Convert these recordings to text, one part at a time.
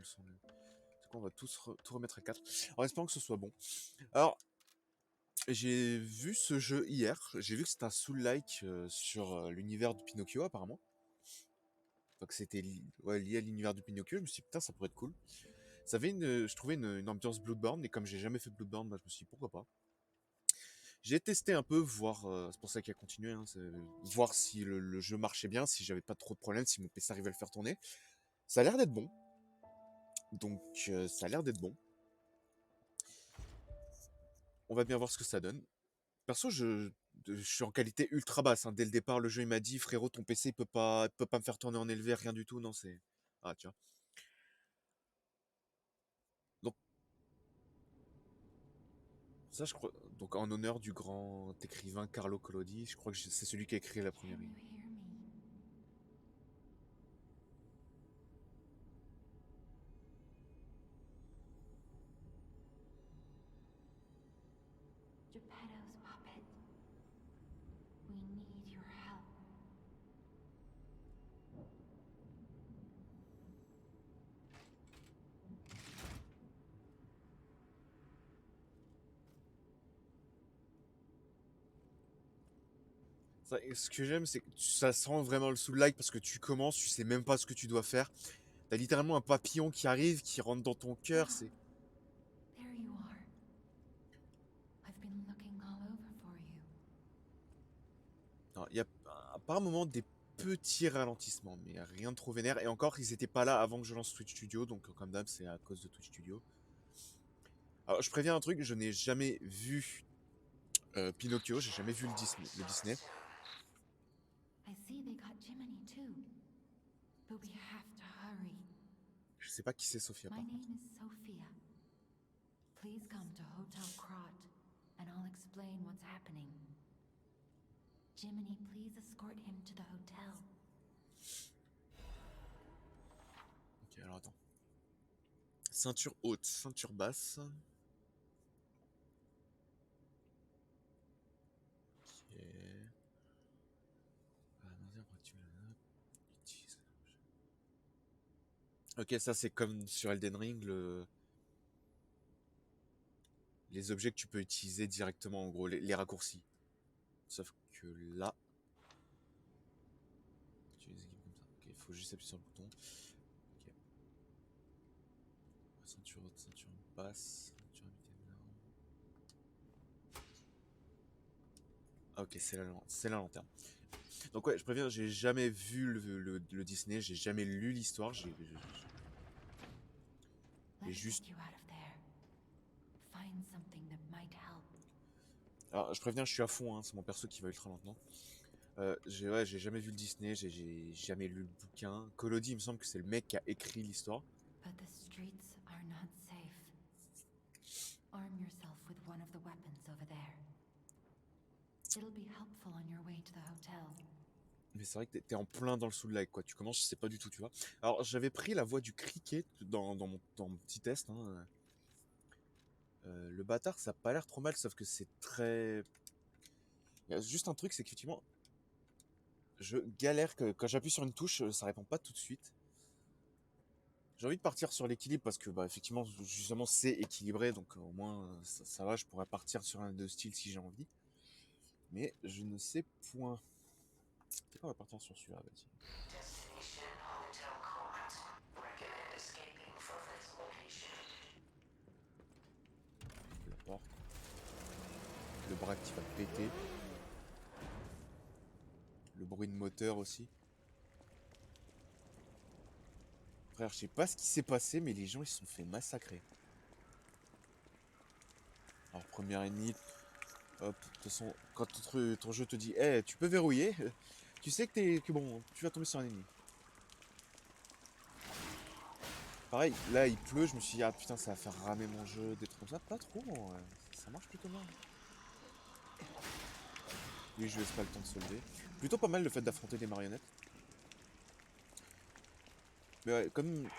le son. C'est quoi, on va tout remettre à 4. En espérant que ce soit bon. Alors, j'ai vu ce jeu hier. J'ai vu que c'était un soul-like sur l'univers de Pinocchio, apparemment. Enfin, que c'était lié à l'univers de Pinocchio. Je me suis dit, putain, ça pourrait être cool. Ça avait je trouvais une ambiance Bloodborne. Et comme j'ai jamais fait Bloodborne, bah, je me suis dit, pourquoi pas. J'ai testé un peu, voir, c'est pour ça qu'il a continué, hein, voir si le jeu marchait bien, si j'avais pas trop de problèmes, si mon PC arrivait à le faire tourner. Ça a l'air d'être bon. Donc, ça a l'air d'être bon. On va bien voir ce que ça donne. Perso, je suis en qualité ultra basse, hein. Dès le départ, le jeu il m'a dit, frérot, ton PC il peut pas me faire tourner en élevé, rien du tout. Non, c'est. Ah, tu vois. Donc, ça, je crois. Donc, en honneur du grand écrivain Carlo Collodi, je crois que c'est celui qui a écrit la première Can you ligne. hear me? Geppetto's puppet. We need your help. Ce que j'aime, c'est que ça sent vraiment le soul-like parce que tu commences, tu sais même pas ce que tu dois faire. T'as littéralement un papillon qui arrive, qui rentre dans ton cœur. C'est. There you are. I've been looking all over for you. Il y a par un moment des petits ralentissements, mais rien de trop vénère. Et encore, ils étaient pas là avant que je lance Twitch Studio, donc comme d'hab, c'est à cause de Twitch Studio. Alors, je préviens un truc, je n'ai jamais vu Pinocchio, j'ai jamais vu le Disney. I see they got Jiminy too. But we have to hurry. Je sais pas qui c'est Sophia My par contre. name is Sophia. Please come to Hotel Krot, and I'll explain what's happening. Jiminy, please escort him to the hotel. Ok, alors attends. Ceinture haute, ceinture basse. Ok. Ok, ça c'est comme sur Elden Ring, les objets que tu peux utiliser directement, en gros, les raccourcis. Sauf que là, tu les équipes comme ça. Ok, il faut juste appuyer sur le bouton. Ok. Ceinture haute, ceinture basse, ceinture vitesse. Ah, ok, c'est la lanterne. Donc ouais, je préviens, j'ai jamais vu le Disney, j'ai jamais lu l'histoire, j'ai Let's juste. get you out of there. Find something that might help. Alors, je préviens, je suis à fond, hein, c'est mon perso qui va ultra lentement. J'ai jamais vu le Disney, j'ai jamais lu le bouquin. Collodi, il me semble que c'est le mec qui a écrit l'histoire. But the streets are not safe. Arm yourself with one of the weapons over there. It'll be helpful on your way to the hotel. Mais c'est vrai que t'es en plein dans le soul-like, quoi. Tu commences, je sais pas du tout, tu vois. Alors, j'avais pris la voie du cricket dans mon petit test, hein. Le bâtard, ça a pas l'air trop mal, sauf que c'est très. Il y a juste un truc, c'est qu'effectivement, je galère que quand j'appuie sur une touche, ça répond pas tout de suite. J'ai envie de partir sur l'équilibre parce que, bah, effectivement, justement, c'est équilibré, donc au moins, ça va, je pourrais partir sur un de style si j'ai envie. Mais je ne sais point. Peut-être qu'on va partir sur celui-là, vas-y. Destination Hotel Court. Recommend escaping from this location. La porte. Le bras qui va péter. Le bruit de moteur aussi. Frère, je sais pas ce qui s'est passé, mais les gens ils se sont fait massacrer. Alors, première ennemi, hop, de toute façon, quand ton jeu te dit, eh, tu peux verrouiller, tu sais que bon, tu vas tomber sur un ennemi. Pareil, là il pleut, je me suis dit, ah putain, ça va faire ramer mon jeu, des trucs comme ça. Pas trop, ça marche plutôt bien. Oui, je laisse pas le temps de se lever. Plutôt pas mal le fait d'affronter des marionnettes. Mais ouais, comme.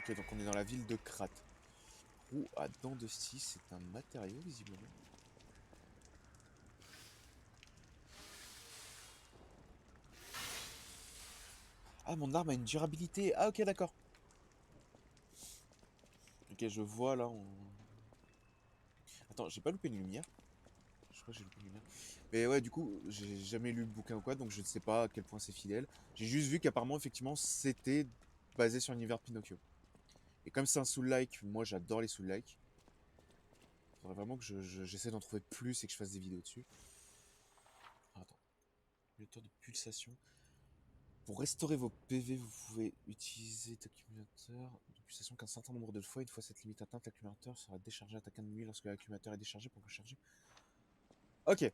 Ok, donc on est dans la ville de Krat. Roue à dents de scie, c'est un matériau visiblement. Ah, mon arme a une durabilité. Ah, ok, d'accord. Ok, je vois là. Attends, j'ai pas loupé une lumière. Je crois que j'ai loupé une lumière. Mais ouais, du coup, j'ai jamais lu le bouquin ou quoi, donc je ne sais pas à quel point c'est fidèle. J'ai juste vu qu'apparemment, effectivement, c'était basé sur l'univers de Pinocchio. Et comme c'est un soul-like, moi j'adore les soul-like. Faudrait vraiment que j'essaie d'en trouver plus et que je fasse des vidéos dessus. Ah, attends. Lecteur de pulsation. Pour restaurer vos PV, vous pouvez utiliser l'accumulateur de pulsation qu'un certain nombre de fois. Une fois cette limite atteinte, l'accumulateur sera déchargé attaquant de nuit lorsque l'accumulateur est déchargé pour recharger. Ok.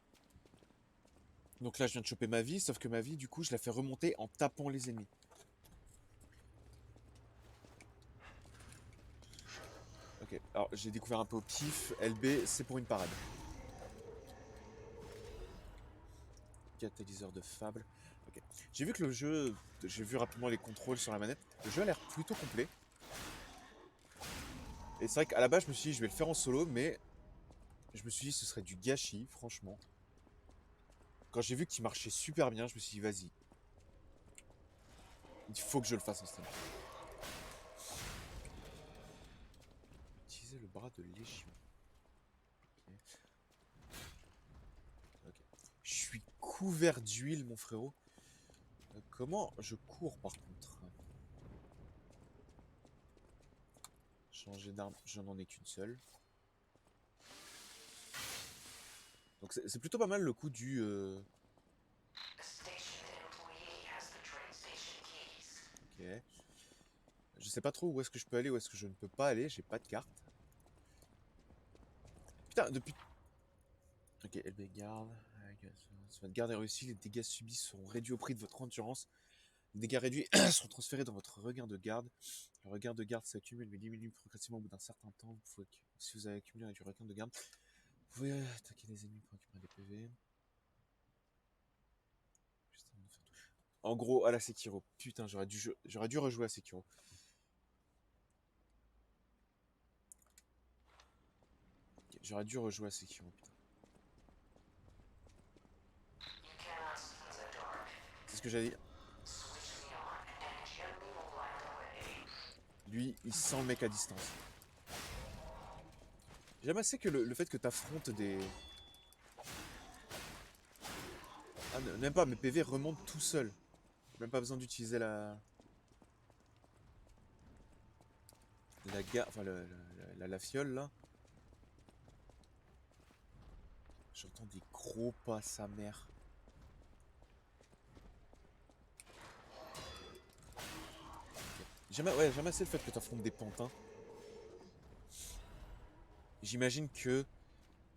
Donc là, je viens de choper ma vie, sauf que ma vie, du coup, je la fais remonter en tapant les ennemis. Ok, alors j'ai découvert un peu au pif. LB, c'est pour une parade. Catalyseur de fable. Ok. J'ai vu que le jeu, j'ai vu rapidement les contrôles sur la manette. Le jeu a l'air plutôt complet. Et c'est vrai qu'à la base, je me suis dit, je vais le faire en solo, mais je me suis dit, ce serait du gâchis, franchement. Quand j'ai vu qu'il marchait super bien, je me suis dit, vas-y. Il faut que je le fasse en stream. Utiliser le bras de Légion. Ok. Ok. Je suis couvert d'huile, mon frérot. Comment je cours, par contre? Changer d'arme, je n'en ai qu'une seule. Donc c'est plutôt pas mal le coup du... The station employee has the train station keys. Ok. Je sais pas trop où est-ce que je peux aller, où est-ce que je ne peux pas aller, j'ai pas de carte. Putain, depuis... Ok, LB garde. Si votre garde est réussie, les dégâts subis seront réduits au prix de votre endurance. Les dégâts réduits seront transférés dans votre regain de garde. Le regain de garde s'accumule mais diminue progressivement au bout d'un certain temps. Si vous avez accumulé du regain de garde, vous pouvez attaquer les ennemis pour récupérer des PV. En gros, à la Sekiro. Putain, j'aurais dû rejouer à Sekiro. Ok, j'aurais dû rejouer à Sekiro, putain. You cannot see in the dark. C'est ce que j'allais dire. Switch me on and gently will light away. Lui, il sent le mec à distance. J'aime assez que le fait que t'affrontes des... Ah, même pas, mes PV remontent tout seul. Même pas besoin d'utiliser enfin, la fiole, là. J'entends des gros pas, sa mère. J'aime assez le fait que t'affrontes des pantins. J'imagine que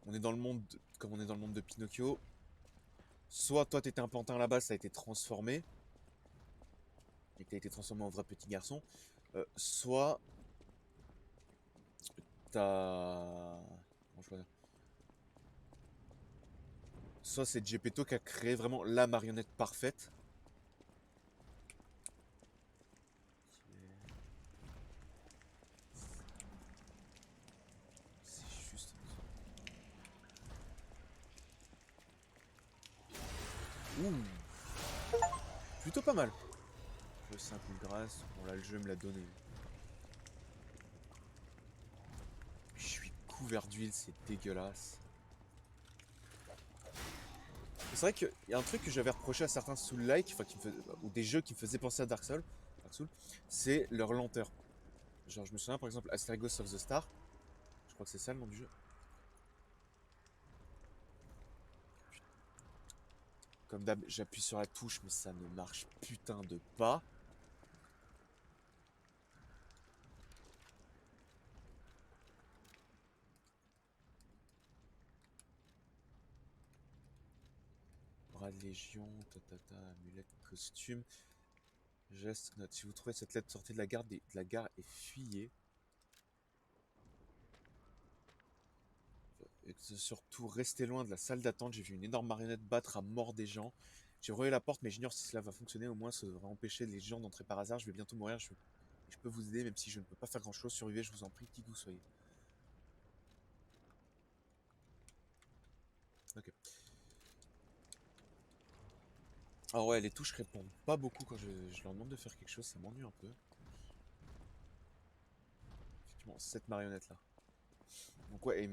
on est dans le monde, comme on est dans le monde de Pinocchio, soit toi t'étais un pantin là-bas, ça a été transformé, et que t'as été transformé en vrai petit garçon, soit t'as... comment je peux dire, soit c'est Geppetto qui a créé vraiment la marionnette parfaite. C'est juste... Ouh, plutôt pas mal. Le 5000 grâce, bon là le jeu me l'a donné. Je suis couvert d'huile, c'est dégueulasse. C'est vrai qu'il y a un truc que j'avais reproché à certains Soul-like, enfin, ou des jeux qui me faisaient penser à Dark Souls, c'est leur lenteur. Genre, je me souviens par exemple Astraegos of the Star, je crois que c'est ça le nom du jeu. Comme d'hab, j'appuie sur la touche, mais ça ne marche putain de pas. Bras de légion, amulette, costume. Geste, note. Si vous trouvez cette lettre, sortez de la gare et fuyez. Et surtout, restez loin de la salle d'attente. J'ai vu une énorme marionnette battre à mort des gens. J'ai relayé la porte, mais j'ignore si cela va fonctionner. Au moins, ça devrait empêcher les gens d'entrer par hasard. Je vais bientôt mourir. Je je peux vous aider, même si je ne peux pas faire grand chose. Survivez, je vous en prie, qui que vous soyez. Ok. Alors ouais, les touches répondent pas beaucoup quand je leur demande de faire quelque chose, ça m'ennuie un peu. Effectivement, cette marionnette là. Donc ouais,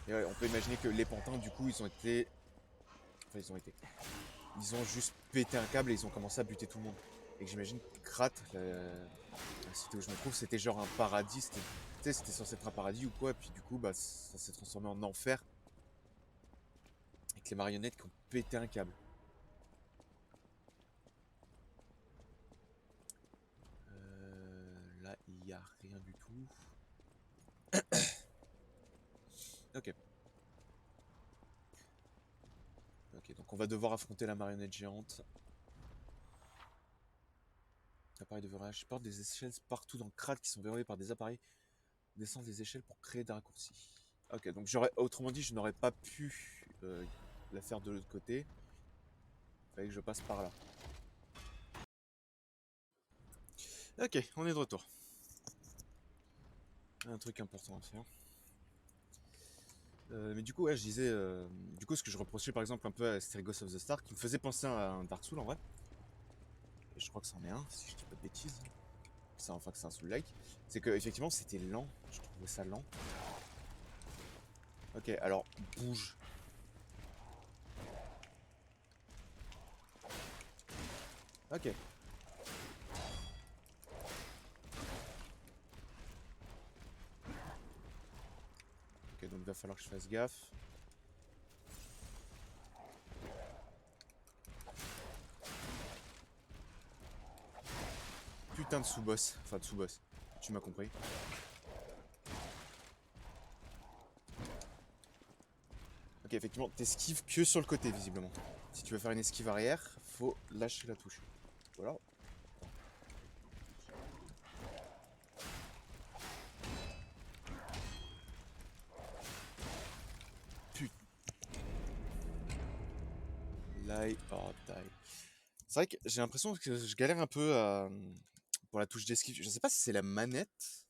et ouais, on peut imaginer que les pantins, du coup, ils ont été... Enfin, ils ont juste pété un câble et ils ont commencé à buter tout le monde. Et que j'imagine Krat, la cité où je me trouve, c'était genre un paradis. C'était censé être un paradis ou quoi. Et puis du coup, bah, ça s'est transformé en enfer. Avec les marionnettes qui ont pété un câble. Là, il n'y a rien du tout. Ok. Ok, donc on va devoir affronter la marionnette géante. Appareil de verrouillage. Porte des échelles partout dans le Krat qui sont verrouillées par des appareils. Descendre des échelles pour créer des raccourcis. Ok, donc autrement dit, je n'aurais pas pu la faire de l'autre côté. Il fallait que je passe par là. Ok, on est de retour. Un truc important à faire. Mais du coup, ouais, je disais... du coup, ce que je reprochais par exemple un peu à Stergos of the Star, qui me faisait penser à un Dark Souls en vrai. Et je crois que c'en est un, si je dis pas de bêtises. Enfin, que c'est un Soul-like. C'est que effectivement c'était lent. Je trouvais ça lent. Ok, alors, bouge. Ok. Ok, donc il va falloir que je fasse gaffe. Putain de sous-boss. Enfin, de sous-boss. Tu m'as compris. Ok, effectivement, t'esquives que sur le côté, visiblement. Si tu veux faire une esquive arrière, faut lâcher la touche. Voilà. Putain. Lie or die. C'est vrai que j'ai l'impression que je galère un peu pour la touche d'esquive. Je sais pas si c'est la manette.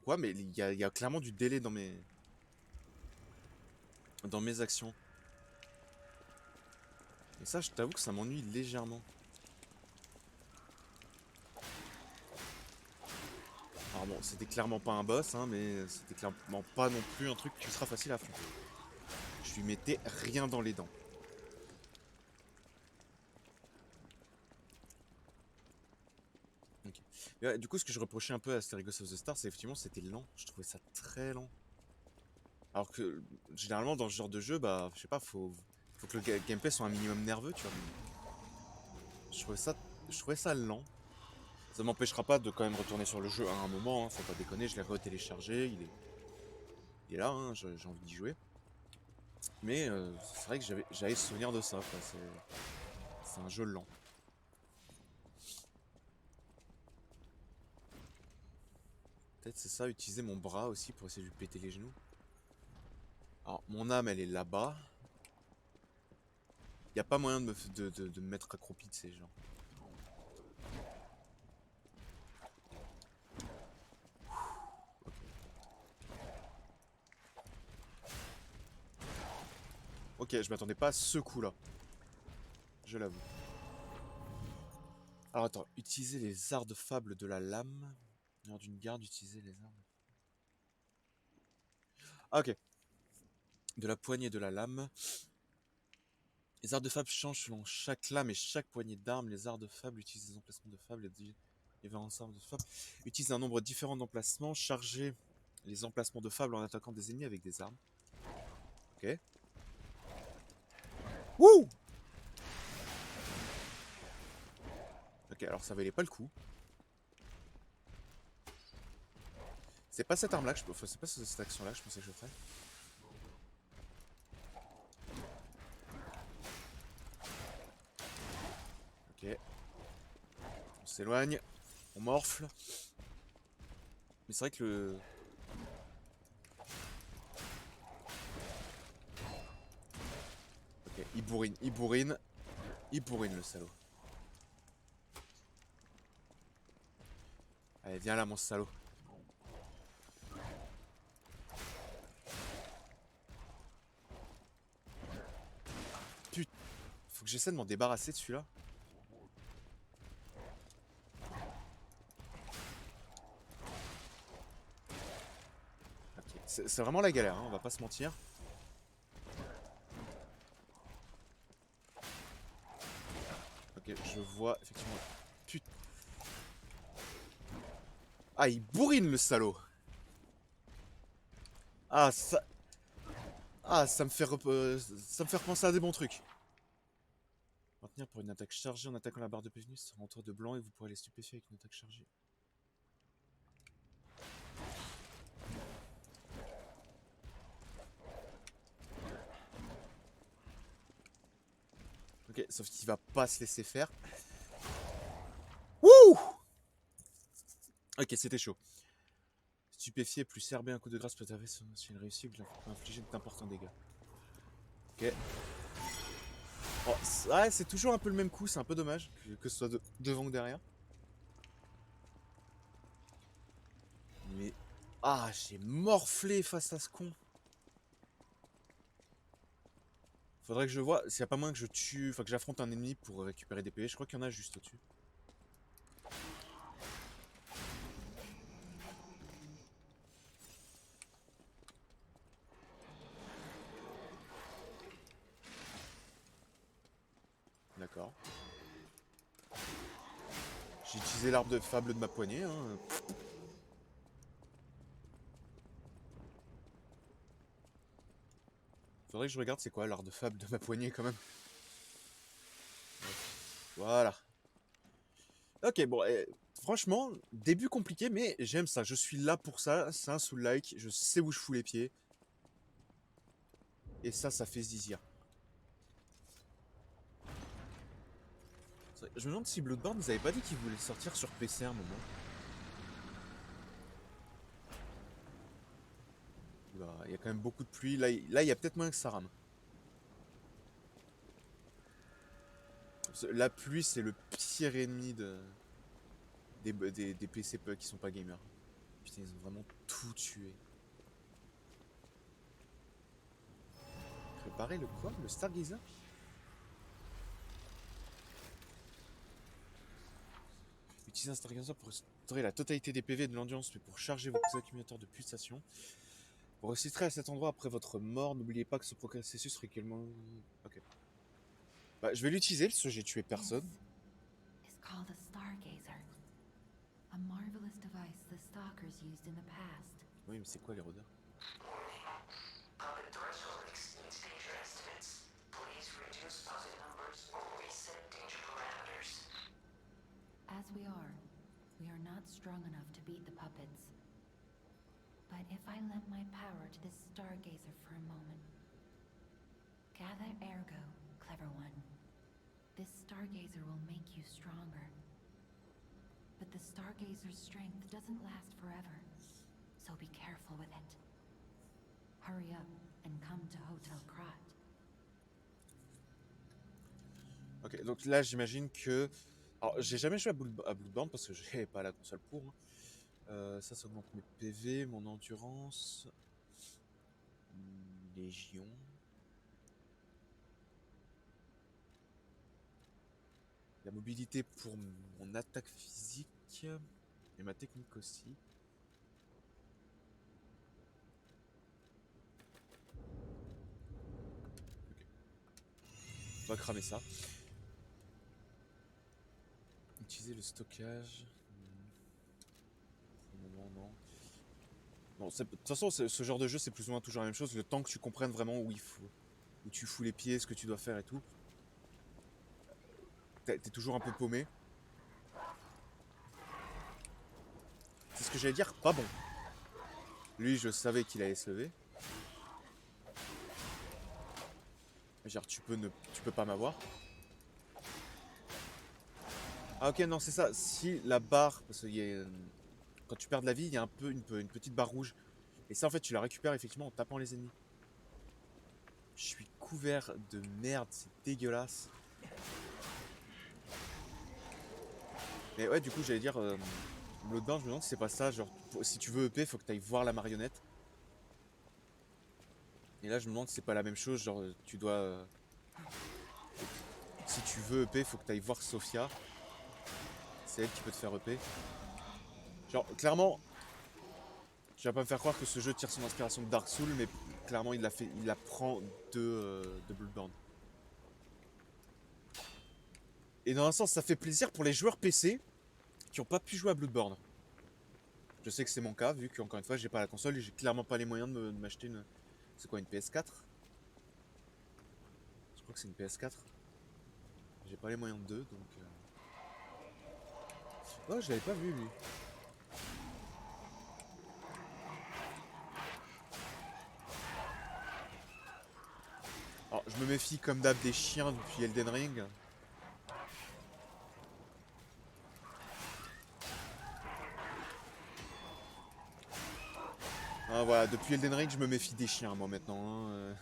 Quoi, mais il y a clairement du délai dans mes actions. Et ça, je t'avoue que ça m'ennuie légèrement. Alors bon, c'était clairement pas un boss, hein, mais c'était clairement pas non plus un truc qui sera facile à affronter. Je lui mettais rien dans les dents. Ok. Et ouais, du coup, ce que je reprochais un peu à Stergos of the Star, c'est effectivement c'était lent. Je trouvais ça très lent. Alors que généralement dans ce genre de jeu, bah, je sais pas, faut que le gameplay soit un minimum nerveux, tu vois. Je trouvais ça, je trouvais ça lent. Ça m'empêchera pas de quand même retourner sur le jeu à un moment, hein, faut pas déconner, je l'ai retéléchargé, il est là, hein, j'ai envie d'y jouer. Mais c'est vrai que j'avais souvenir de ça, quoi. C'est un jeu lent. Peut-être c'est ça, utiliser mon bras aussi pour essayer de lui péter les genoux. Alors, mon âme, elle est là-bas. Y a pas moyen de me mettre accroupi de ces gens. Ok, je m'attendais pas à ce coup-là. Je l'avoue. Alors attends, utiliser les arts de fable de la lame. Lors d'une garde, utiliser les arts de... Ah ok. De la poignée de la lame. Les arts de fable changent selon chaque lame et chaque poignée d'armes. Les arts de fable utilisent des emplacements de fable et différents arts de fable. Utilisent un nombre différent d'emplacements. Chargez les emplacements de fable en attaquant des ennemis avec des armes. Ok. Wouh! Ok, alors ça valait pas le coup. C'est pas cette arme là que enfin, c'est pas cette action là que je pensais que je ferais. Ok. On s'éloigne. On morfle. Mais c'est vrai que le... Ok, il bourrine. Il bourrine le salaud. Allez, viens là, mon salaud. Putain, faut que j'essaie de m'en débarrasser de celui-là. Ok, c'est vraiment la galère, hein, on va pas se mentir. Ok, je vois effectivement. Putain. Ah, il bourrine le salaud. Ah, ça. Ah, ça me fait repenser à des bons trucs. Maintenir pour une attaque chargée en attaquant la barre de PV sera entouré de blanc et vous pourrez les stupéfier avec une attaque chargée. Ok, sauf qu'il va pas se laisser faire. Wouh! Ok, c'était chaud. Stupéfié plus cerber un coup de grâce peut t'avérer si une réussite peut infliger d'importants dégâts. Ok. Oh, ouais, c'est toujours un peu le même coup, c'est un peu dommage que ce soit devant ou derrière. Mais. Ah, j'ai morflé face à ce con. Faudrait que je vois s'il n'y a pas moyen que je tue. Enfin, que j'affronte un ennemi pour récupérer des PV. Je crois qu'il y en a juste au-dessus. D'accord. J'ai utilisé l'arbre de fable de ma poignée. Hein. Faudrait que je regarde c'est quoi l'arbre de fable de ma poignée quand même. Voilà. Ok, bon, franchement, début compliqué, mais j'aime ça. Je suis là pour ça. C'est un soul-like. Je sais où je fous les pieds. Et ça fait zizir. Je me demande si Bloodborne, ils avaient pas dit qu'ils voulaient sortir sur PC à un moment. Il y a quand même beaucoup de pluie. Là, il y a peut-être moins que ça rame. La pluie, c'est le pire ennemi des PC qui sont pas gamers. Putain, ils ont vraiment tout tué. Préparer le quoi? Le Stargazer? Utilisez un Stargazer pour restaurer la totalité des PV et de l'endurance, mais pour charger vos accumulateurs de pulsations. Vous ressusciterez à cet endroit après votre mort. N'oubliez pas que ce processus régulièrement. Ok. Bah, je vais l'utiliser parce que j'ai tué personne. Is called a stargazer. A marvelous device the stalkers used in the past. Oui, mais c'est quoi les rôdeurs? Puppet threshold exceeds danger estimates. Please reduce puppet numbers or reset danger parameters. As we are not strong enough to beat the puppets. But if I lend my power to this stargazer for a moment. Gather ergo, clever one. This stargazer will make you stronger. But the stargazer's strength doesn't last forever, so be careful with it. Hurry up and come to Hotel Krat. Ok, donc là j'imagine que. Alors j'ai jamais joué à Bloodborne parce que j'ai pas la console pour. Hein. Ça augmente mes PV, mon endurance. Légion. La mobilité pour mon attaque physique. Et ma technique aussi. Ok. On va cramer ça. Utiliser le stockage. Pour le moment, non. Non, de toute façon, ce genre de jeu, c'est plus ou moins toujours la même chose. Le temps que tu comprennes vraiment où tu fous les pieds, ce que tu dois faire et tout. T'es toujours un peu paumé. C'est ce que j'allais dire, pas bon. Lui, je savais qu'il allait se lever. Genre, tu peux pas m'avoir. Ah ok, non, c'est ça. Si la barre, parce que quand tu perds de la vie, il y a un peu une petite barre rouge. Et ça, en fait, tu la récupères effectivement en tapant les ennemis. Je suis couvert de merde, c'est dégueulasse. Mais ouais, du coup, j'allais dire, Bloodborne, je me demande si c'est pas ça. Genre, si tu veux EP, faut que tu ailles voir la marionnette. Et là, je me demande si c'est pas la même chose. Genre, tu dois. Si tu veux EP, faut que tu ailles voir Sophia. C'est elle qui peut te faire EP. Genre, clairement, tu vas pas me faire croire que ce jeu tire son inspiration de Dark Souls, mais clairement, il la prend de Bloodborne. Et dans un sens, ça fait plaisir pour les joueurs PC qui ont pas pu jouer à Bloodborne. Je sais que c'est mon cas, vu qu'encore une fois, j'ai pas la console et j'ai clairement pas les moyens de m'acheter une. C'est quoi, une PS4? Je crois que c'est une PS4. J'ai pas les moyens de deux, donc. Oh, je l'avais pas vu, lui. Alors, je me méfie comme d'hab des chiens depuis Elden Ring. Ah, voilà, depuis Elden Ring, je me méfie des chiens, moi, maintenant. Hein.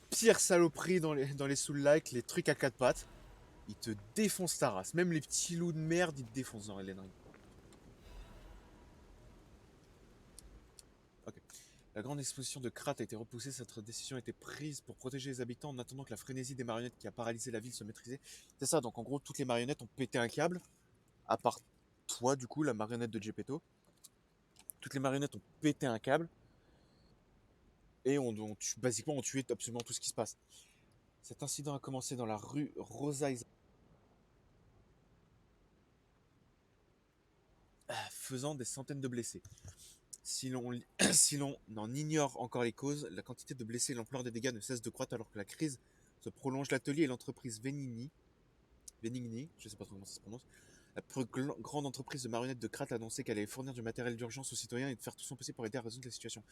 Pire saloperie dans les Soul-like, les trucs à quatre pattes. Ils te défoncent ta race. Même les petits loups de merde, ils te défoncent dans Elden Ring. Ok. La grande exposition de Krat a été repoussée. Cette décision a été prise pour protéger les habitants en attendant que la frénésie des marionnettes qui a paralysé la ville se maîtrisait. C'est ça, donc en gros, toutes les marionnettes ont pété un câble. À part toi, du coup, la marionnette de Geppetto. Toutes les marionnettes ont pété un câble. Et basiquement, ont tué absolument tout ce qui se passe. Cet incident a commencé dans la rue Rosa Isabel, faisant des centaines de blessés. Si l'on si l'on en ignore encore les causes, la quantité de blessés et l'ampleur des dégâts ne cesse de croître alors que la crise se prolonge. L'atelier et l'entreprise Venigni, je sais pas trop comment ça se prononce, la plus grande entreprise de marionnettes de Krat a annoncé qu'elle allait fournir du matériel d'urgence aux citoyens et de faire tout son possible pour aider à résoudre la situation.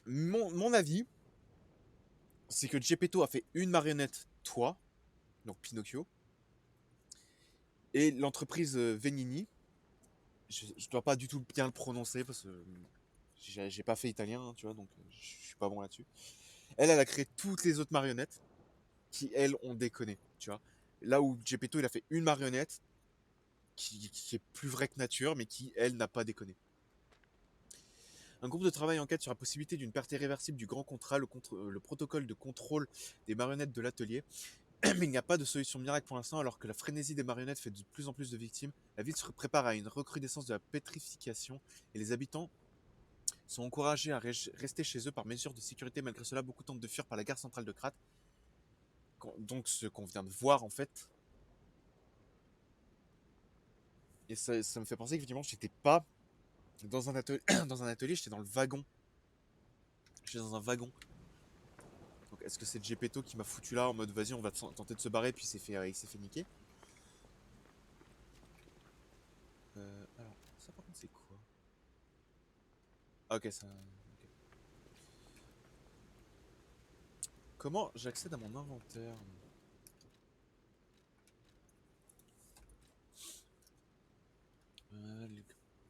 Mon avis, c'est que Geppetto a fait une marionnette, toi, donc Pinocchio, et l'entreprise Venigni, je dois pas du tout bien le prononcer parce que j'ai pas fait italien, hein, tu vois, donc je suis pas bon là-dessus. Elle a créé toutes les autres marionnettes qui, elles, ont déconné, tu vois. Là où Geppetto, il a fait une marionnette qui est plus vraie que nature, mais qui, elle, n'a pas déconné. Un groupe de travail enquête sur la possibilité d'une perte irréversible du grand contrat, le protocole de contrôle des marionnettes de l'atelier. Mais il n'y a pas de solution miracle pour l'instant, alors que la frénésie des marionnettes fait de plus en plus de victimes. La ville se prépare à une recrudescence de la pétrification et les habitants sont encouragés à rester chez eux par mesure de sécurité. Malgré cela, beaucoup tentent de fuir par la gare centrale de Krat. Donc ce qu'on vient de voir en fait. Et ça me fait penser qu'effectivement j'étais pas dans un atelier, dans un atelier, j'étais dans le wagon. J'étais dans un wagon. Donc est-ce que c'est Geppetto qui m'a foutu là en mode vas-y on va tenter de se barrer puis il s'est fait niquer. Alors ça par contre c'est quoi? Ah ok ça. Ok. Comment j'accède à mon inventaire?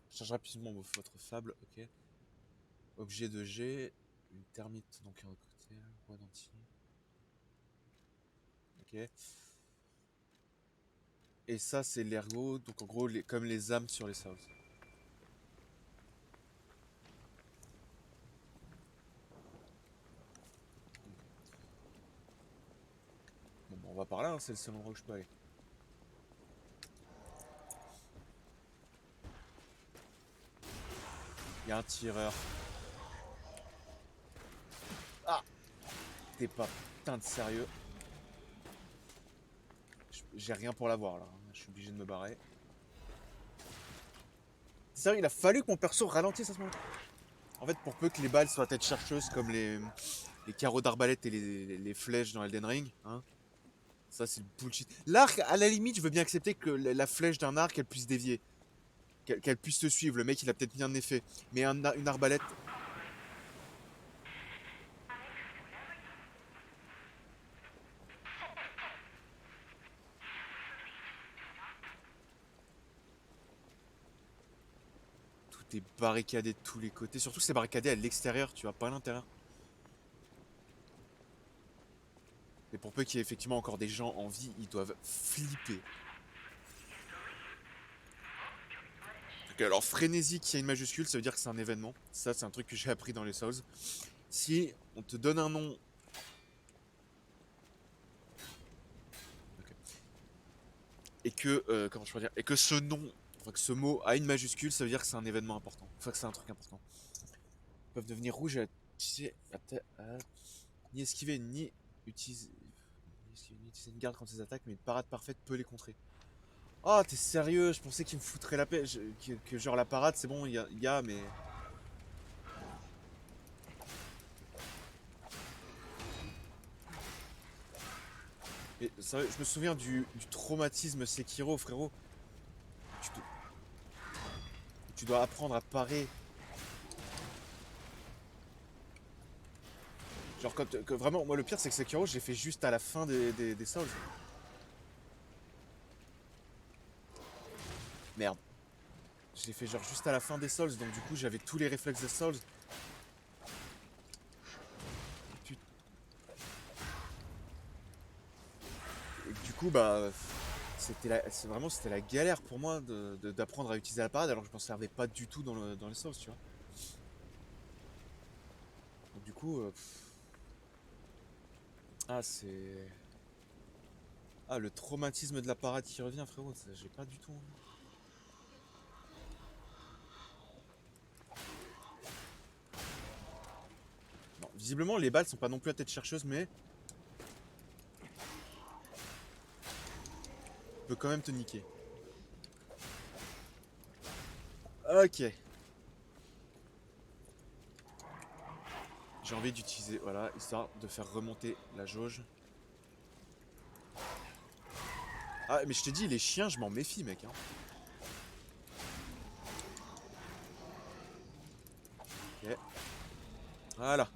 Charge rapidement votre fable, ok. Objet de G, une termite donc un cocktail, roi d'anti. Ok. Et ça c'est l'ergot, donc en gros comme les âmes sur les souls. Bon bah, on va par là, hein, c'est le seul endroit où je peux aller. Il y a un tireur. Ah, t'es pas putain de sérieux. J'ai rien pour l'avoir là, je suis obligé de me barrer. Sérieux, il a fallu que mon perso ralentisse à ce moment-là. En fait, pour peu que les balles soient tête chercheuses comme les carreaux d'arbalète et les flèches dans Elden Ring, hein, ça c'est le bullshit. L'arc, à la limite, je veux bien accepter que la flèche d'un arc, elle puisse dévier. Qu'elle puisse te suivre, le mec il a peut-être mis un effet. Mais une arbalète. Tout est barricadé de tous les côtés. Surtout que c'est barricadé à l'extérieur, tu vois, pas à l'intérieur. Et pour peu qu'il y ait effectivement encore des gens en vie, ils doivent flipper. Ok, alors frénésique, il y a une majuscule, ça veut dire que c'est un événement. Ça, c'est un truc que j'ai appris dans les Souls. Si on te donne un nom... Ok. Et que, comment je peux dire, et que ce nom, enfin que ce mot a une majuscule, ça veut dire que c'est un événement important. Enfin que c'est un truc important. Ils peuvent devenir rouges et ni esquiver, ni utiliser... Ni esquiver, ni utiliser une garde contre ses attaques, mais une parade parfaite peut les contrer. Oh, t'es sérieux? Je pensais qu'il me foutrait la paix. Que genre la parade, c'est bon, il y a, mais... Et sérieux, je me souviens du traumatisme Sekiro, frérot. Tu, te- tu dois apprendre à parer. Genre, vraiment, moi le pire c'est que Sekiro, j'ai fait juste à la fin des Souls. Merde. Je l'ai fait genre juste à la fin des Souls, donc du coup j'avais tous les réflexes des Souls. Put- Et du coup, bah. C'était la galère pour moi d'apprendre à utiliser la parade alors que je m'en servais pas du tout dans les Souls, tu vois. Donc du coup, ah, c'est. Ah, le traumatisme de la parade qui revient, frérot, ça, j'ai pas du tout envie. Bon, visiblement, les balles sont pas non plus à tête chercheuse, mais peut quand même te niquer. Ok. J'ai envie d'utiliser, voilà, histoire de faire remonter la jauge. Ah, mais je t'ai dit, les chiens, je m'en méfie, mec. Hein. Ok. Voilà.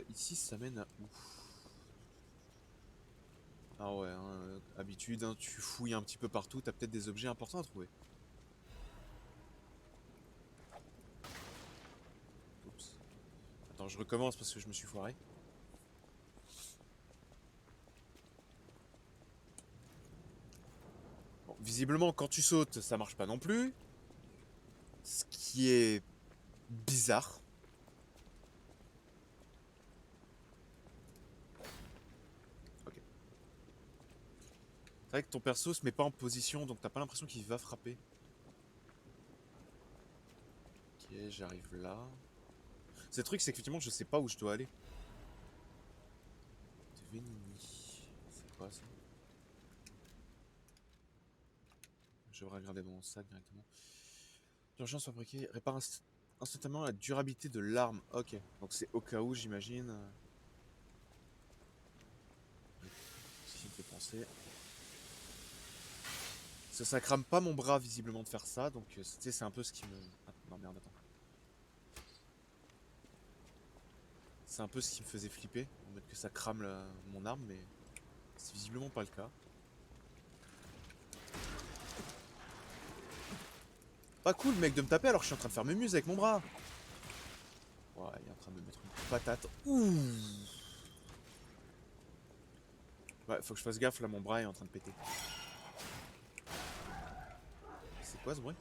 Ici, ça mène à où? Ah ouais, hein, habitude, hein, tu fouilles un petit peu partout, t'as peut-être des objets importants à trouver. Oups. Attends, je recommence parce que je me suis foiré. Bon, visiblement, quand tu sautes, ça marche pas non plus. Ce qui est bizarre. Ok. C'est vrai que ton perso se met pas en position, donc t'as pas l'impression qu'il va frapper. Ok, j'arrive là. Ce truc, c'est qu'effectivement, je sais pas où je dois aller. Venini. C'est quoi ça? Je vais regarder dans mon sac directement. L'urgence fabriquée répare instantanément la durabilité de l'arme. Ok, donc c'est au cas où, j'imagine. Ce qui me fait penser. Ça crame pas mon bras visiblement de faire ça, donc tu sais, c'est un peu ce qui me. Ah, non merde, attends. C'est un peu ce qui me faisait flipper, en mode que ça crame mon arme, mais c'est visiblement pas le cas. Pas cool, mec, de me taper alors que je suis en train de faire mes muses avec mon bras. Ouais, il est en train de me mettre une patate. Ouh. Ouais, faut que je fasse gaffe, là, mon bras est en train de péter. C'est quoi ce bruit?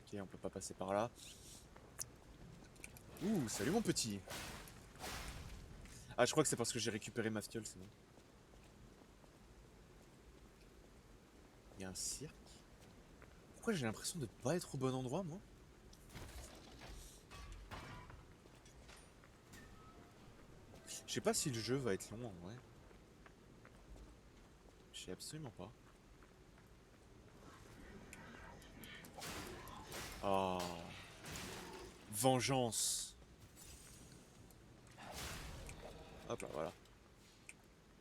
Ok, on peut pas passer par là. Ouh, salut mon petit. Ah, je crois que c'est parce que j'ai récupéré ma fiole, c'est bon. Il y a un cirque. Pourquoi j'ai l'impression de pas être au bon endroit, moi? Je sais pas si le jeu va être long, en vrai. Je sais absolument pas. Oh. Vengeance. Hop là, voilà.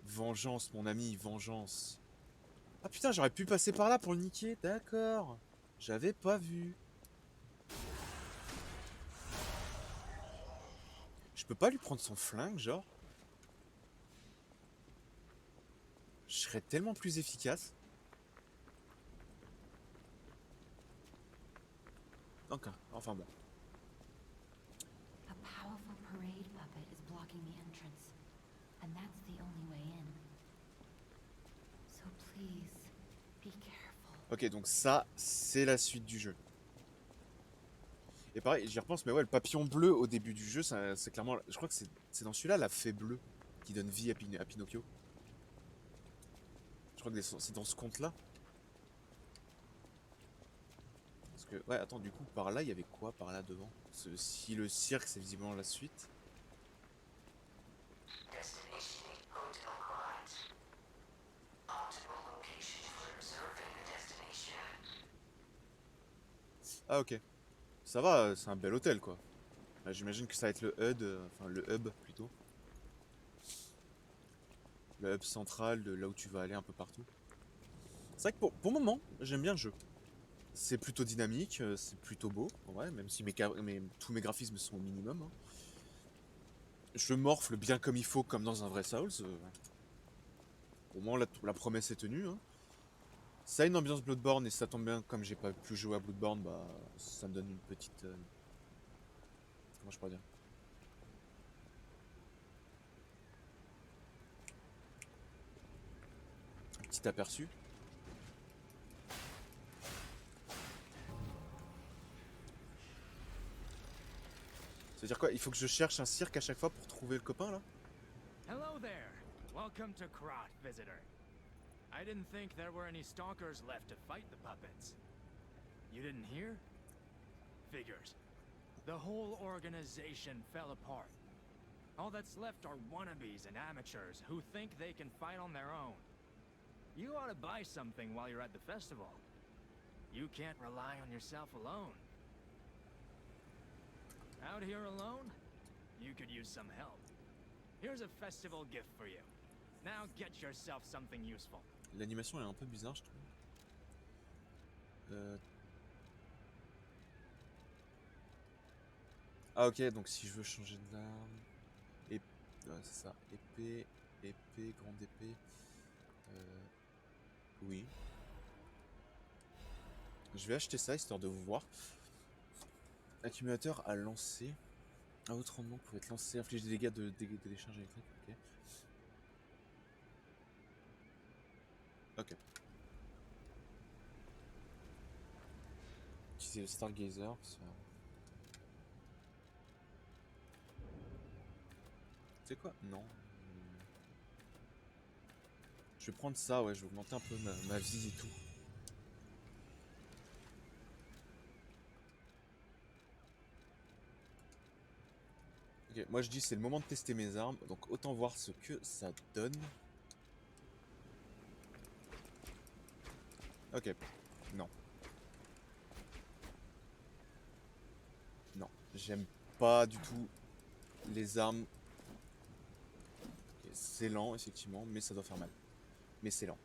Vengeance, mon ami, vengeance. Ah putain, j'aurais pu passer par là pour le niquer, d'accord. J'avais pas vu. Je peux pas lui prendre son flingue, genre? Je serais tellement plus efficace. Ok, enfin bon. A powerful parade puppet is blocking the entrance, and that's the only way in. Ok, donc ça, c'est la suite du jeu. Et pareil, j'y repense, mais ouais, le papillon bleu au début du jeu, c'est clairement. Je crois que c'est dans celui-là, la fée bleue, qui donne vie à Pinocchio. Je crois que c'est dans ce conte-là. Parce que, ouais, attends, du coup, par là, il y avait quoi par là devant? Si le cirque, c'est visiblement la suite. Destination Hotel Quads. Optimal location for observing the destination. Ah, ok. Ça va, c'est un bel hôtel, quoi. Bah, j'imagine que ça va être le HUD, enfin le hub plutôt. Le hub central de là où tu vas aller un peu partout. C'est vrai que pour le moment, j'aime bien le jeu. C'est plutôt dynamique, c'est plutôt beau, en vrai, même si tous mes graphismes sont au minimum, hein. Je morfle bien comme il faut, comme dans un vrai Souls. Au moins, la promesse est tenue, hein. Ça a une ambiance Bloodborne, et ça tombe bien, comme j'ai pas pu jouer à Bloodborne, bah, ça me donne une petite. Comment je pourrais dire? Un petit aperçu. C'est-à-dire quoi? Il faut que je cherche un cirque à chaque fois pour trouver le copain, là? Hello there. Welcome to Krat, visitor. I didn't think there were any stalkers left to fight the puppets. You didn't hear? Figures. The whole organization fell apart. All that's left are wannabes and amateurs who think they can fight on their own. You ought to buy something while you're at the festival. You can't rely on yourself alone. Out here alone? You could use some help. Here's a festival gift for you. Now get yourself something useful. L'animation est un peu bizarre, je trouve. Ah, ok, donc si je veux changer d'arme. Ouais, c'est ça. Épée, grande épée. Oui. Je vais acheter ça histoire de vous voir. Accumulateur à lancer. Un autre rendement pouvait être lancé, inflige des dégâts de décharge électrique. Ok. Ok. Utiliser le Stargazer. C'est quoi? Non. Je vais prendre ça, ouais, je vais augmenter un peu ma vie et tout. Ok, moi je dis c'est le moment de tester mes armes, donc autant voir ce que ça donne. Ok, non. Non, j'aime pas du tout les armes. Ok, c'est lent effectivement, mais ça doit faire mal. Mais c'est lent.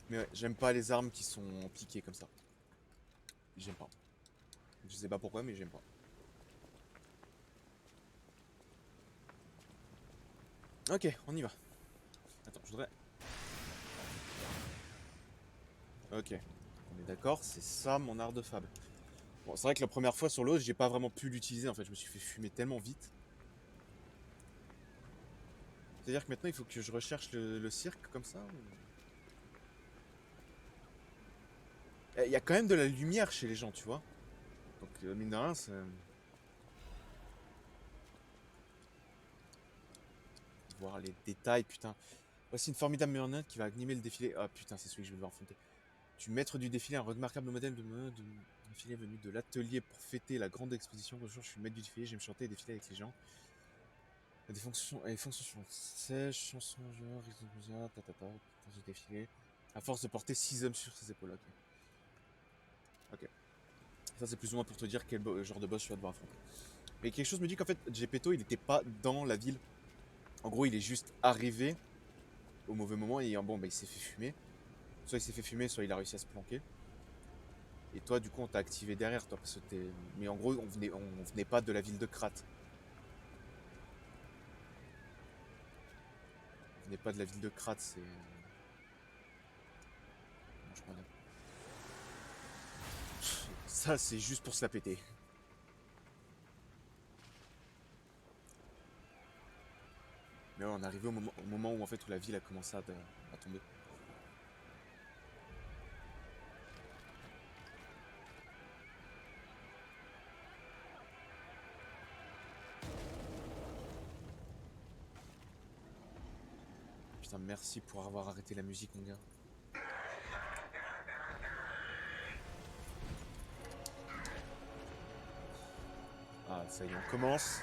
Mais ouais, j'aime pas les armes qui sont piquées comme ça. J'aime pas. Je sais pas pourquoi, mais j'aime pas. Ok, on y va. Attends, je voudrais... Ok, on est d'accord, c'est ça mon art de fable. Bon, c'est vrai que la première fois sur l'autre, j'ai pas vraiment pu l'utiliser en fait, je me suis fait fumer tellement vite. C'est-à-dire que maintenant il faut que je recherche le cirque comme ça ou... Il y a quand même de la lumière chez les gens, tu vois. Donc mine de rien, c'est... Voir les détails, putain. Voici une formidable marionnette qui va animer le défilé. Ah putain, c'est celui que je vais devoir affronter. Tu maître du défilé, un remarquable modèle de défilé venu de l'atelier pour fêter la grande exposition. Bonjour, je suis maître du défilé, j'aime chanter et défiler avec les gens. Il y a des fonctions suivantes. Sèche, chanson, genre, risque tatata, j'ai défilé. À force de porter 6 hommes sur ses épaules, ok. Ok. Ça, c'est plus ou moins pour te dire quel genre de boss tu vas devoir affronter. Mais quelque chose me dit qu'en fait, Gepetto, il était pas dans la ville. En gros, il est juste arrivé au mauvais moment et bon, bah, il s'est fait fumer. Soit il s'est fait fumer, soit il a réussi à se planquer. Et toi, du coup, on t'a activé derrière, toi, parce que t'es... Mais en gros, on venait pas de la ville de Krat. On venait pas de la ville de Krat, c'est... Comment je pourrais dire? Ça, c'est juste pour se la péter. Mais ouais, on est arrivé au moment où en fait où la ville a commencé à tomber. Putain, merci pour avoir arrêté la musique, mon gars. Ah, ça y est, on commence.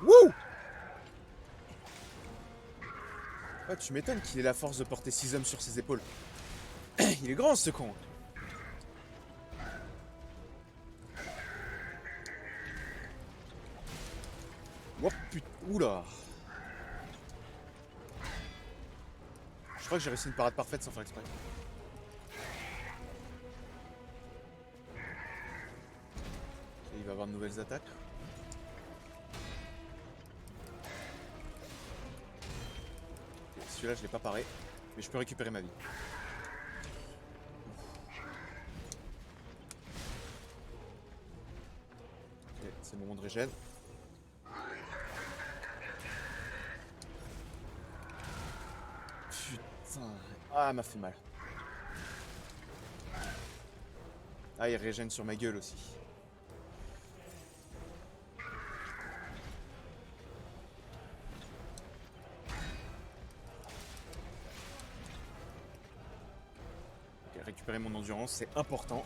Wouh! Ouais, tu m'étonnes qu'il ait la force de porter 6 hommes sur ses épaules. Il est grand, ce con. Oh putain, oula. Je crois que j'ai réussi une parade parfaite sans faire exprès. Et il va avoir de nouvelles attaques. Ok, celui-là, je l'ai pas paré. Mais je peux récupérer ma vie. Ok, c'est le moment de régène. Putain. Ah, elle m'a fait mal. Ah, il régène sur ma gueule aussi. Ok, récupérer mon endurance, c'est important.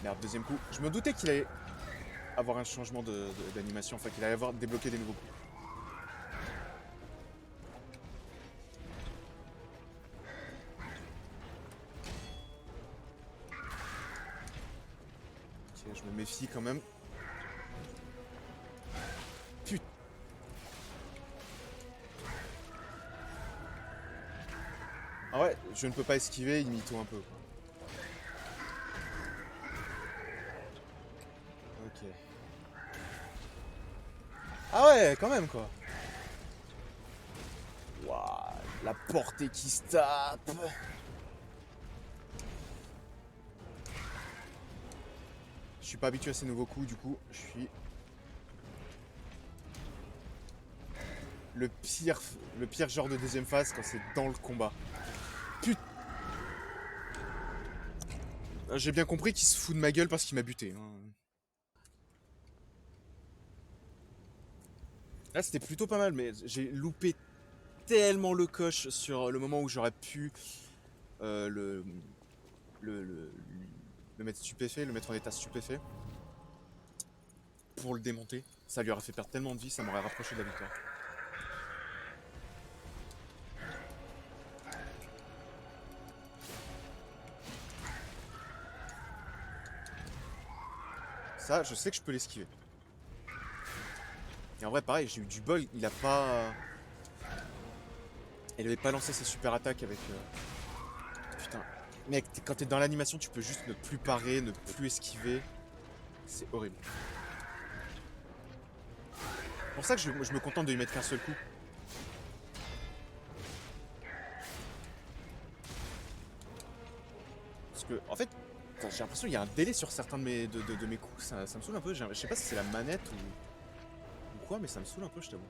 Merde, deuxième coup. Je me doutais qu'il allait avoir un changement d'animation, enfin qu'il allait avoir débloqué des nouveaux coups. Ok, je me méfie quand même. Putain. Ah ouais, je ne peux pas esquiver, il mytho un peu. Ok. Ah ouais, quand même quoi. Waouh, la portée qui se tape. Je suis pas habitué à ces nouveaux coups, du coup, je suis le pire genre de deuxième phase quand c'est dans le combat. Putain. J'ai bien compris qu'il se fout de ma gueule parce qu'il m'a buté. Hein. Là, c'était plutôt pas mal, mais j'ai loupé tellement le coche sur le moment où j'aurais pu le, le, le mettre stupéfait, le mettre en état stupéfait. Pour le démonter. Ça lui aurait fait perdre tellement de vie, ça m'aurait rapproché de la victoire. Ça, je sais que je peux l'esquiver. Et en vrai, pareil, j'ai eu du bol, il a pas... Il avait pas lancé ses super attaques avec... Putain. Mec, quand t'es dans l'animation, tu peux juste ne plus parer, ne plus esquiver. C'est horrible. C'est pour ça que je me contente de lui mettre qu'un seul coup. Parce que, en fait, j'ai l'impression qu'il y a un délai sur certains de mes coups. Ça me saoule un peu. Je sais pas si c'est la manette ou quoi, mais ça me saoule un peu, je t'avoue.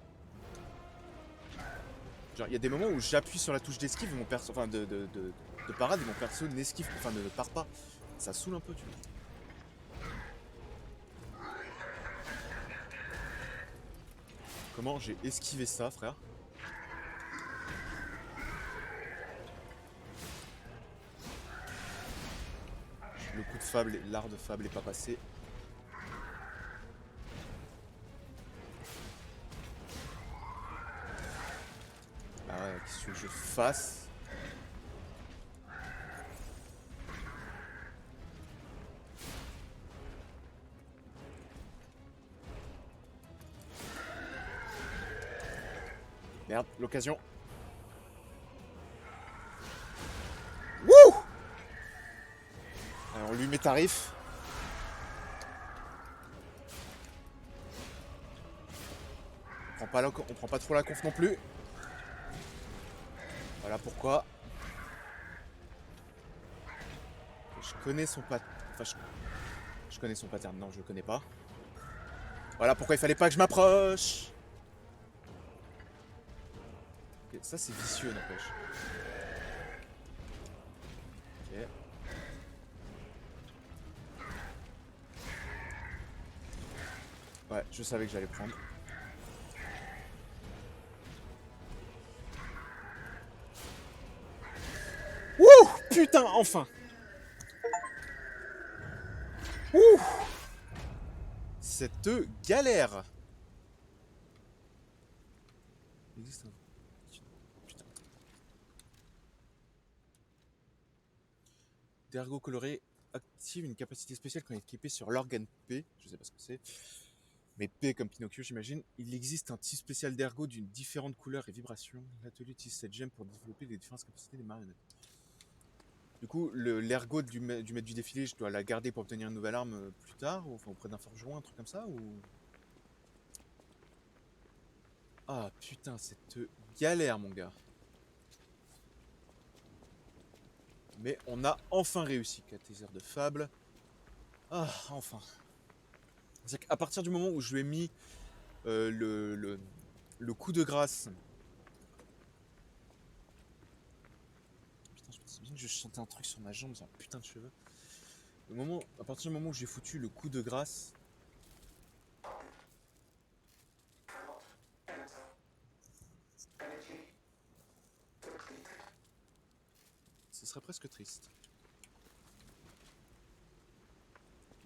Genre, il y a des moments où j'appuie sur la touche d'esquive et mon perso, enfin de parade et mon perso n'esquive, enfin ne part pas. Ça saoule un peu, tu vois. Comment j'ai esquivé ça, frère? Le coup de fable, l'art de fable est pas passé. Bah ouais, qu'est-ce que je fasse? Merde, l'occasion. Wouh! Alors, on lui met tarif. On prend pas trop la conf non plus. Voilà pourquoi. connais son pattern. Enfin, je connais son pattern. Non, je le connais pas. Voilà pourquoi il fallait pas que je m'approche. Ok, ça, c'est vicieux, n'empêche. Ok. Ouais, je savais que j'allais prendre. Wouh! Putain, enfin! Ouh! Cette galère! Il existe un... Putain. Dergo coloré active une capacité spéciale quand il est équipé sur l'organe P. Je sais pas ce que c'est. Mais P comme Pinocchio, j'imagine. Il existe un type spécial d'ergo d'une différente couleur et vibration. L'atelier utilise cette gemme pour développer les différentes capacités des marionnettes. Du coup, l'ergot du maître du défilé, je dois la garder pour obtenir une nouvelle arme plus tard, ou enfin, auprès d'un forgeron, un truc comme ça, ou... Ah putain, cette galère, mon gars. Mais on a enfin réussi. Catéseur de fable. Ah, enfin. C'est qu'à partir du moment où je lui ai mis le coup de grâce... Putain, c'est bien que je sentais un truc sur ma jambe, c'est un putain de cheveu. À partir du moment où j'ai foutu le coup de grâce... Ce serait presque triste.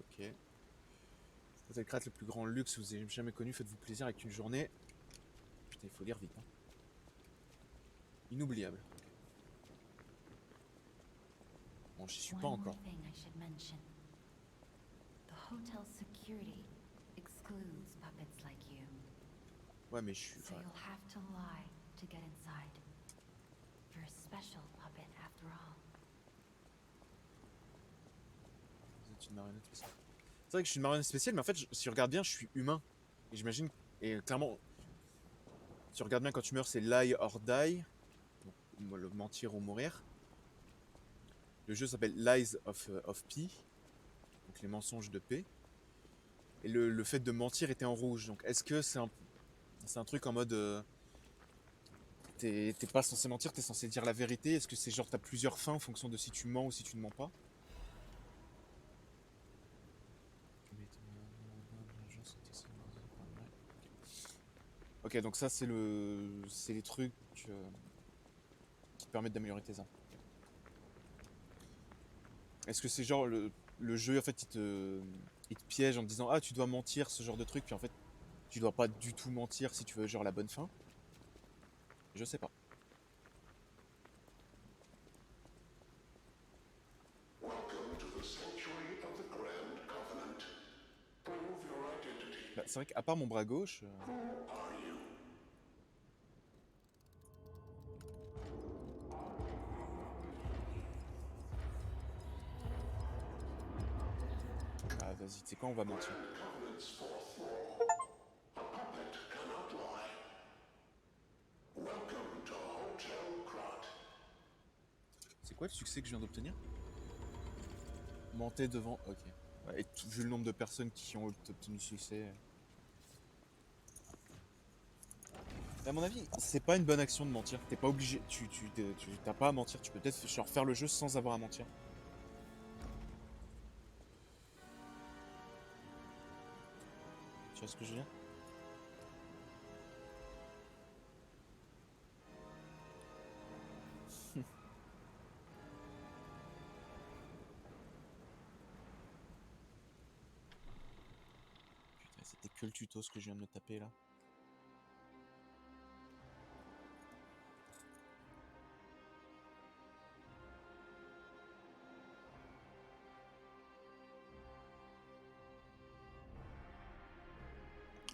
Ok. Peut-être crate le plus grand luxe que vous ayez jamais connu, faites-vous plaisir avec une journée. Putain, il faut lire vite. Hein. Inoubliable. Bon, j'y suis pas One more encore. thing I should mention. The hotel's security excludes puppets like you. Ouais, mais je suis... So Enfin, you'll have to lie to get inside. You're a special puppet after all. vous êtes une marionnette spéciale. C'est vrai que je suis une marionnette spéciale, mais en fait, si tu regardes bien, je suis humain. Et j'imagine... Et clairement, si tu regardes bien, quand tu meurs, c'est lie or die. Donc, le mentir ou mourir. Le jeu s'appelle Lies of P. Donc les mensonges de P. Et le fait de mentir était en rouge. Donc est-ce que c'est un truc en mode... t'es pas censé mentir, t'es censé dire la vérité. Est-ce que c'est genre t'as plusieurs fins en fonction de si tu mens ou si tu ne mens pas? Ok, donc ça c'est les trucs qui te permettent d'améliorer tes armes. Est-ce que c'est genre le jeu en fait il te piège en te disant ah tu dois mentir ce genre de truc puis en fait tu dois pas du tout mentir si tu veux genre la bonne fin? Je sais pas. Bah, c'est vrai qu'à part mon bras gauche. Ah vas-y, tu sais quoi, on va mentir. C'est quoi le succès que je viens d'obtenir? Mentir devant. Ok. Ouais, et vu le nombre de personnes qui ont obtenu succès. À mon avis, c'est pas une bonne action de mentir. T'es pas obligé. Tu t'as pas à mentir. Tu peux peut-être genre faire le jeu sans avoir à mentir. Tu vois ce que je veux dire? Putain, c'était que le tuto ce que je viens de me taper là.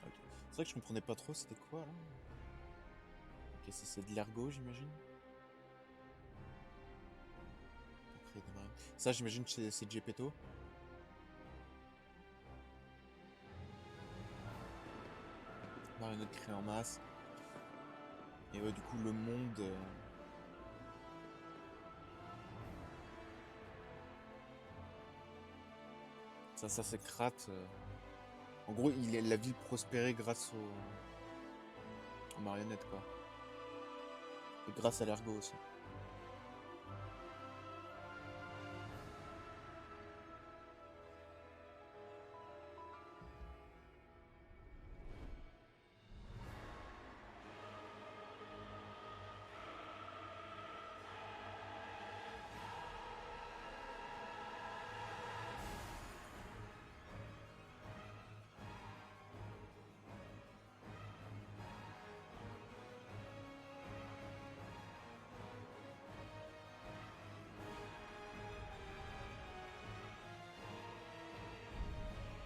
Ok. C'est vrai que je comprenais pas trop c'était quoi là. Ok, c'est de l'ergot j'imagine. Pour créer des marionnettes. Ça j'imagine que c'est Gepetto. Marionnettes créées en masse. Et ouais du coup le monde... Ça s'écrate. En gros, la ville prospérait grâce aux marionnettes, quoi. Et grâce à l'ergot aussi.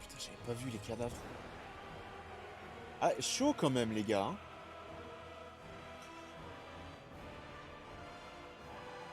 Putain, j'avais pas vu les cadavres. Ah, chaud quand même, les gars. Hein.